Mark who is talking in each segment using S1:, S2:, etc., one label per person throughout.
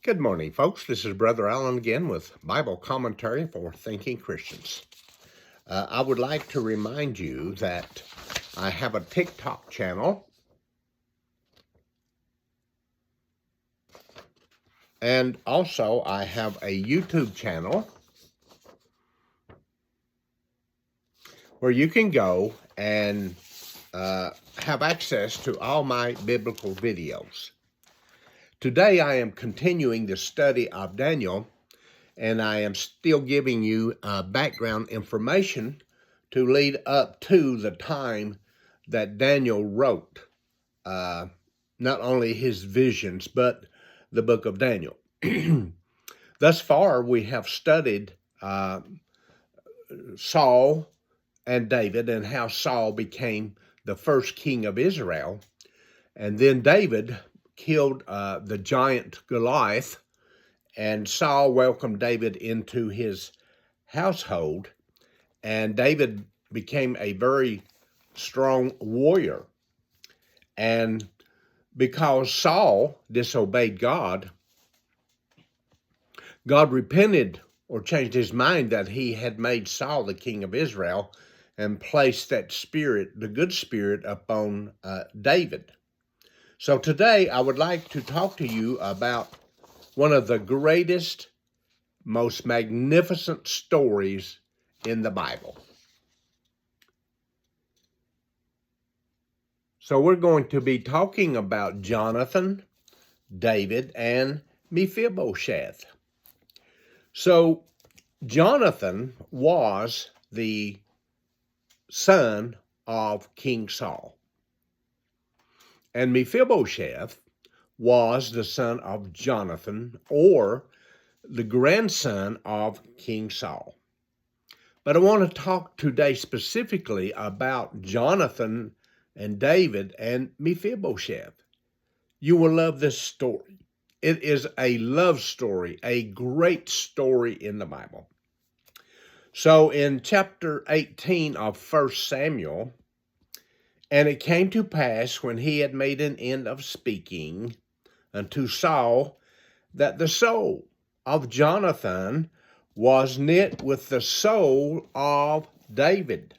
S1: Good morning, folks. This is Brother Allen again with Bible Commentary for Thinking Christians. I would like to remind you that I have a TikTok channel, and also I have a YouTube channel where you can go and have access to all my biblical videos. Today I am continuing the study of Daniel, and I am still giving you background information to lead up to the time that Daniel wrote not only his visions, but the book of Daniel. Thus far, we have studied Saul and David and how Saul became the first king of Israel. And then David killed the giant Goliath, and Saul welcomed David into his household, and David became a very strong warrior. And because Saul disobeyed God, God repented or changed his mind that he had made Saul the king of Israel and placed that spirit, the good spirit, upon David. So today I would like to talk to you about one of the greatest, most magnificent stories in the Bible. So we're going to be talking about Jonathan, David, and Mephiboseth. So Jonathan was the son of King Saul, and Mephiboseth was the son of Jonathan, or the grandson of King Saul. But I want to talk today specifically about Jonathan and David and Mephiboseth. You will love this story. It is a love story, a great story in the Bible. So in chapter 18 of 1 Samuel, and it came to pass when he had made an end of speaking unto Saul, that the soul of Jonathan was knit with the soul of David.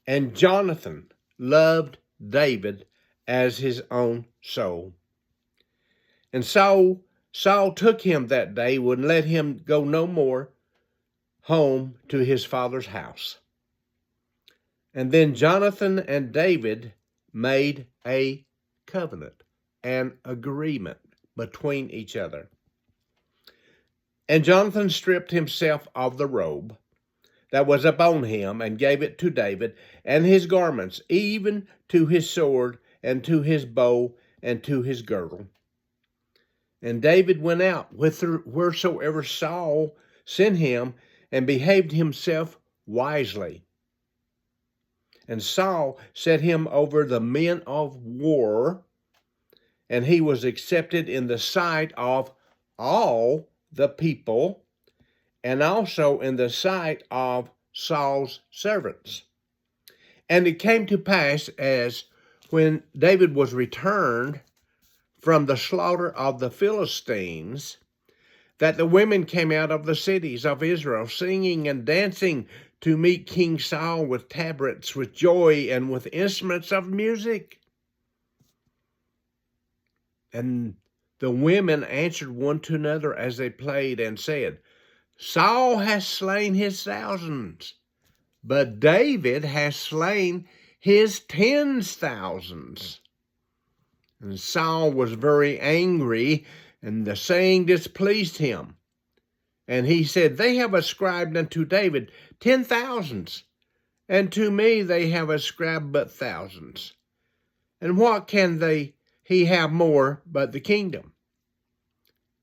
S1: And Jonathan loved David as his own soul. And so Saul took him that day, would let him go no more home to his father's house. And then Jonathan and David made a covenant, an agreement between each other. And Jonathan stripped himself of the robe that was upon him, and gave it to David, and his garments, even to his sword, and to his bow, and to his girdle. And David went out wheresoever Saul sent him, and behaved himself wisely. And Saul set him over the men of war, and he was accepted in the sight of all the people, and also in the sight of Saul's servants. And it came to pass, as when David was returned from the slaughter of the Philistines, that the women came out of the cities of Israel, singing and dancing to meet King Saul with tabrets, with joy, and with instruments of music. And the women answered one to another as they played, and said, Saul has slain his thousands, but David has slain his 10,000s. And Saul was very angry, and the saying displeased him. And he said, They have ascribed unto David 10,000s, and to me they have ascribed but thousands. And what can he have more but the kingdom?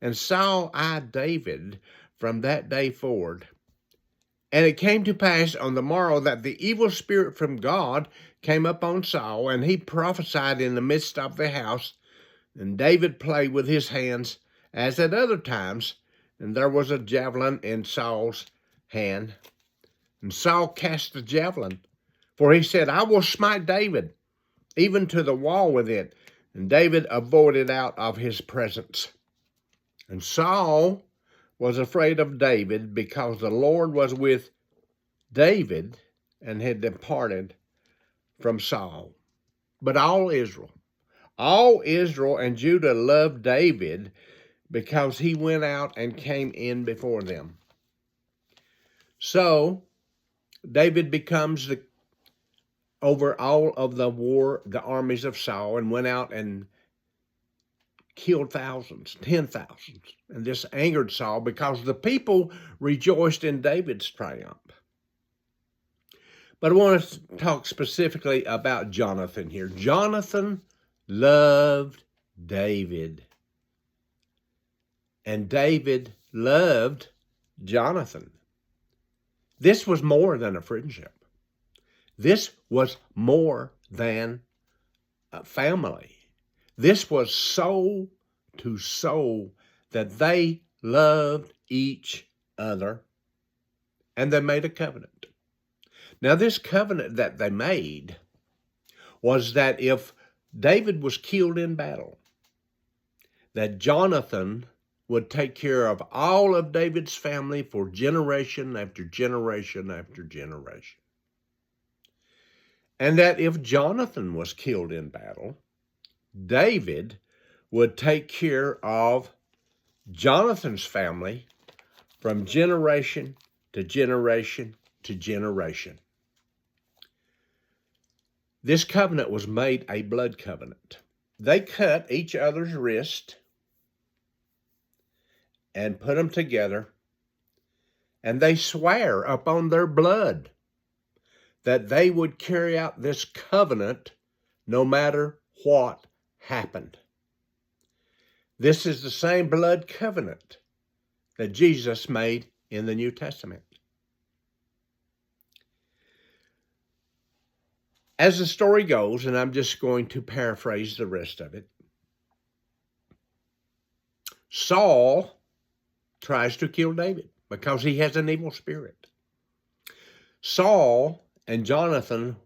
S1: And Saul eyed David from that day forward. And it came to pass on the morrow that the evil spirit from God came upon Saul, and he prophesied in the midst of the house. And David played with his hands as at other times, and there was a javelin in Saul's hand. And Saul cast the javelin, for he said, I will smite David, even to the wall with it. And David avoided out of his presence. And Saul was afraid of David because the Lord was with David and had departed from Saul. But all Israel and Judah loved David because he went out and came in before them. So David becomes over all of the armies of Saul, and went out and killed thousands, 10,000s. And this angered Saul because the people rejoiced in David's triumph. But I want to talk specifically about Jonathan here. Jonathan loved David, and David loved Jonathan. This was more than a friendship. This was more than a family. This was soul to soul, that they loved each other, and they made a covenant. Now, this covenant that they made was that if David was killed in battle, that Jonathan would take care of all of David's family for generation after generation after generation. And that if Jonathan was killed in battle, David would take care of Jonathan's family from generation to generation to generation. This covenant was made a blood covenant. They cut each other's wrist and put them together, and they swear upon their blood that they would carry out this covenant no matter what happened. This is the same blood covenant that Jesus made in the New Testament. As the story goes, and I'm just going to paraphrase the rest of it, Saul tries to kill David because he has an evil spirit. Saul and Jonathan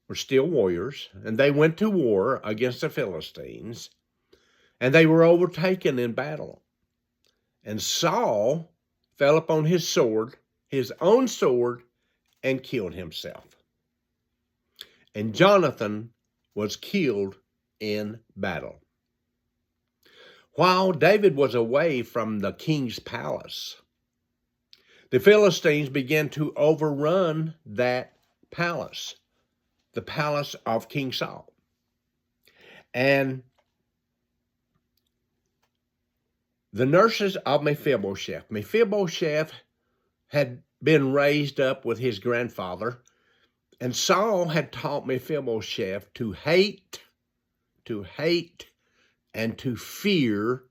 S1: were still warriors, and they went to war against the Philistines, and they were overtaken in battle. And Saul fell upon his sword, his own sword, and killed himself. And Jonathan was killed in battle. While David was away from the king's palace, the Philistines began to overrun that palace, the palace of King Saul. And the nurses of Mephiboseth had been raised up with his grandfather, and Saul had taught Mephiboseth to hate, and to fear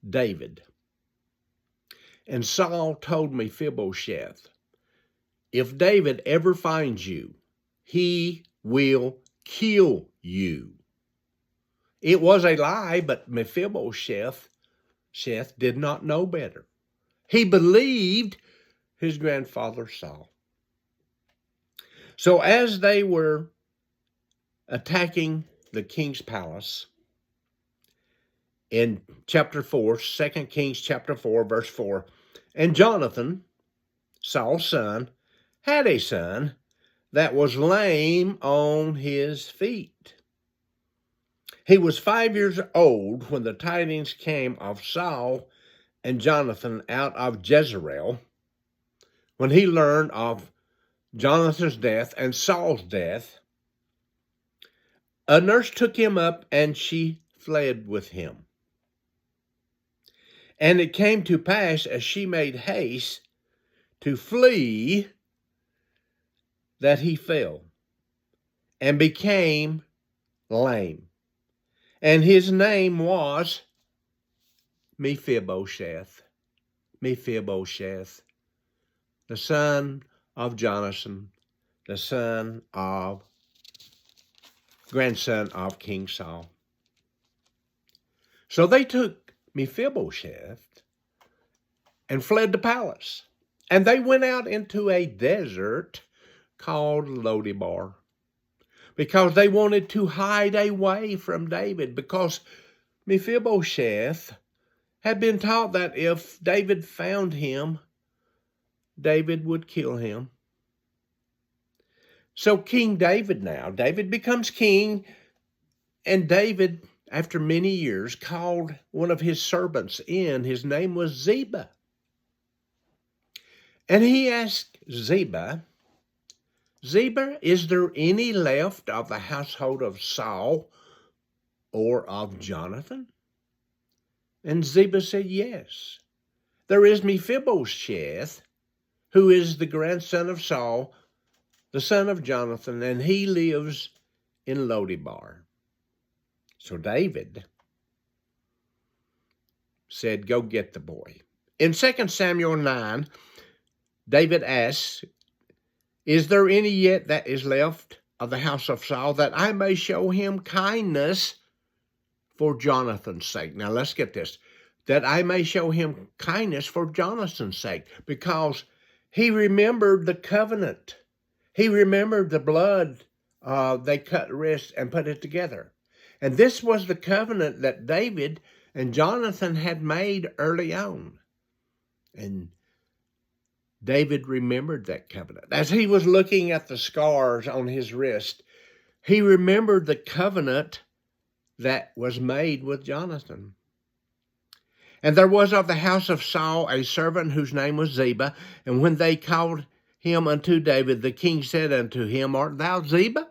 S1: David. And Saul told Mephiboseth, if David ever finds you, he will kill you. It was a lie, but Mephiboseth did not know better. He believed his grandfather Saul. So as they were attacking the king's palace, in chapter 4, 2 Kings chapter 4, verse 4, and Jonathan, Saul's son, had a son that was lame on his feet. He was 5 years old when the tidings came of Saul and Jonathan out of Jezreel, when he learned of Jonathan's death and Saul's death. A nurse took him up, and she fled with him. And it came to pass, as she made haste to flee, that he fell and became lame. And his name was Mephiboseth, the son of Jonathan, the grandson of King Saul. So they took Mephiboseth and fled the palace. And they went out into a desert called Lodebar, because they wanted to hide away from David, because Mephiboseth had been taught that if David found him, David would kill him. So King David David becomes king, and David, after many years, called one of his servants in. His name was Ziba. And he asked Ziba, is there any left of the household of Saul or of Jonathan? And Ziba said, yes. There is Mephiboseth, who is the grandson of Saul, the son of Jonathan, and he lives in Lodebar. So David said, go get the boy. In 2 Samuel 9, David asks, is there any yet that is left of the house of Saul, that I may show him kindness for Jonathan's sake? Now let's get this. That I may show him kindness for Jonathan's sake, because he remembered the covenant. He remembered the blood. They cut wrists and put it together. And this was the covenant that David and Jonathan had made early on. And David remembered that covenant. As he was looking at the scars on his wrist, he remembered the covenant that was made with Jonathan. And there was of the house of Saul a servant whose name was Ziba. And when they called him unto David, the king said unto him, art thou Ziba?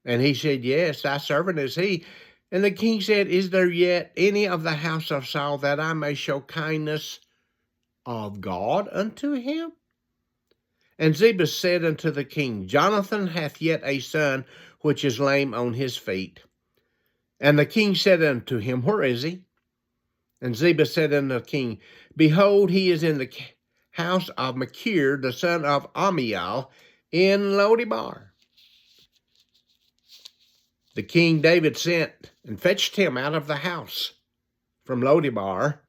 S1: And he said, yes, thy servant is he. And the king said, is there yet any of the house of Saul, that I may show kindness of God unto him? And Ziba said unto the king, Jonathan hath yet a son, which is lame on his feet. And the king said unto him, where is he? And Ziba said unto the king, behold, he is in the house of Machir, the son of Ammiel, in Lodebar. The king David sent and fetched him out of the house from Lodebar.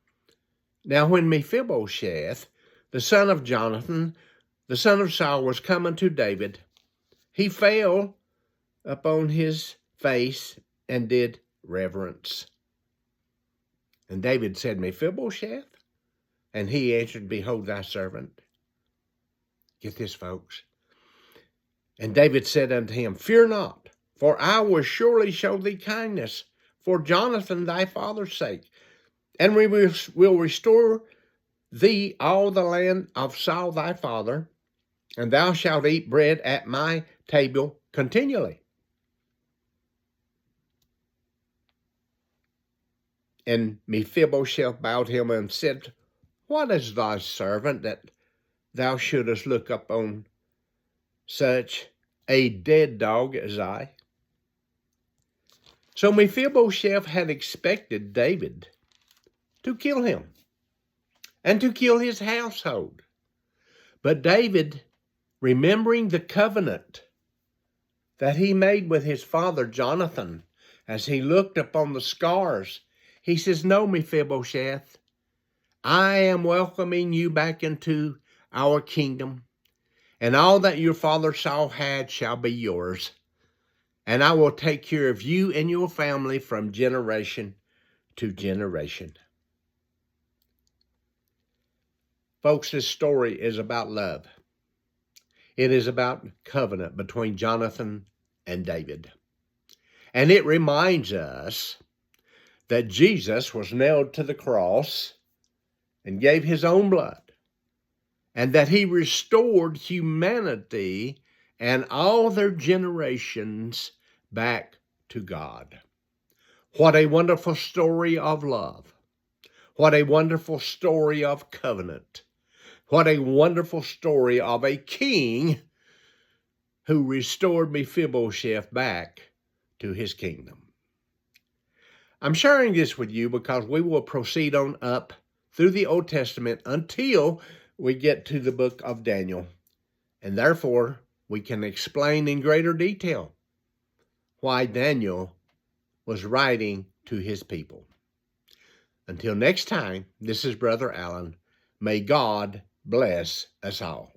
S1: Now when Mephiboseth, the son of Jonathan, the son of Saul, was come unto David, he fell upon his face and did reverence. And David said, Mephiboseth? And he answered, behold thy servant. Get this, folks. And David said unto him, fear not, for I will surely show thee kindness for Jonathan thy father's sake, and we will restore thee all the land of Saul thy father, and thou shalt eat bread at my table continually. And Mephiboseth bowed him and said, what is thy servant that thou shouldest look upon such a dead dog as I? So Mephiboseth had expected David to kill him and to kill his household. But David, remembering the covenant that he made with his father Jonathan, as he looked upon the scars, he says, no, Mephiboseth, I am welcoming you back into our kingdom, and all that your father Saul had shall be yours. And I will take care of you and your family from generation to generation. Folks, this story is about love. It is about covenant between Jonathan and David. And it reminds us that Jesus was nailed to the cross and gave his own blood, and that he restored humanity and all their generations back to God. What a wonderful story of love. What a wonderful story of covenant. What a wonderful story of a king who restored Mephiboseth back to his kingdom. I'm sharing this with you because we will proceed on up through the Old Testament until we get to the book of Daniel. And therefore, we can explain in greater detail why Daniel was writing to his people. Until next time, this is Brother Allen. May God bless us all.